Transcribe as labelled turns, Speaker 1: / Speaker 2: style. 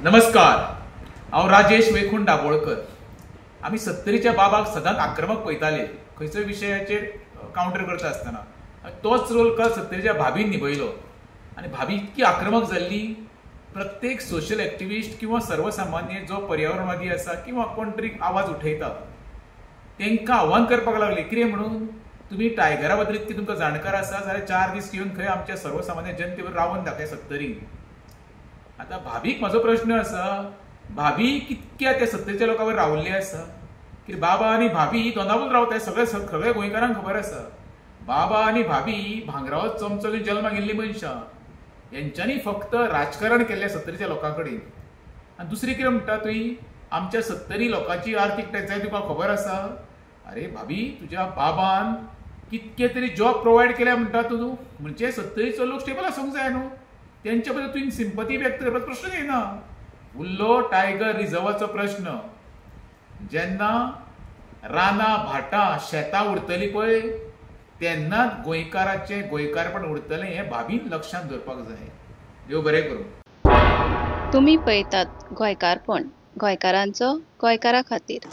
Speaker 1: नमस्कार, हांव राजेश वैकुंठ दाबोळकर। आमी 70च्या बाबाक सदांच आक्रमक पळयताले खंयचोय विशयाचेर काउंटर करता आसतना। तोच रोल काल 70च्या भाभीन निभयलो आनी भाभी इतकी आक्रमक जाल्ली, प्रत्येक सोशल एक्टिविस्ट किंवा सर्वसामान्य जो पर्यावरणवादी आसा किंवा कोण तरी आवाज उठयता तांकां आव्हान करपाक लागली, कितें म्हणून तुम्ही टायगरा बद्दल इतकी तुमकां जाणकार आसा जाल्यार 4 दीस येवन खंय आमच्या सर्वसामान्य जनतेवर रावन दाखय 70क। आता भाभीक म्हजो प्रश्न आसा, भाभी कितक्या त्या 70च्या लोकांवर रावल्ली आसा? की बाबा आनी भाभी दोनावूच रावताय, सगळे गोंयकारांक खबर आसा। बाबा आनी भाभी भांगरावत चमचो घेवन जल्माक गेल्ली मनशां, यांच्यांनी फक्त राजकारण केल्ल्या 70च्या लोकां कडेन। आनी दुसरी कितें म्हणटा तुयी, आमच्या 70 लोकांची आर्थीक टंचाई तुका खबर आसा? अरे भाभी, तुज्या बाबान कितके तरी जॉब प्रोवायड केल्या म्हणटा तूं, म्हणजे 70चो लोक स्टेबल आसूंक जाय न्हू। त्यांच्या बद्दल तुवें सिंपती व्यक्त करपाचो प्रश्न येना। उरलो टायगर रिझर्वाचो प्रश्न। जेन्ना रानां भाटां शेतां उरतली पळय, तेन्नाच गोंयकारपण उरतलें हें भाभीन लक्षांत दवरपाक जाय। देव बरें करूं।
Speaker 2: तुम्ही पळयतात गोंयकारपण, गोंयकारांचो गोंयकारा खातीर।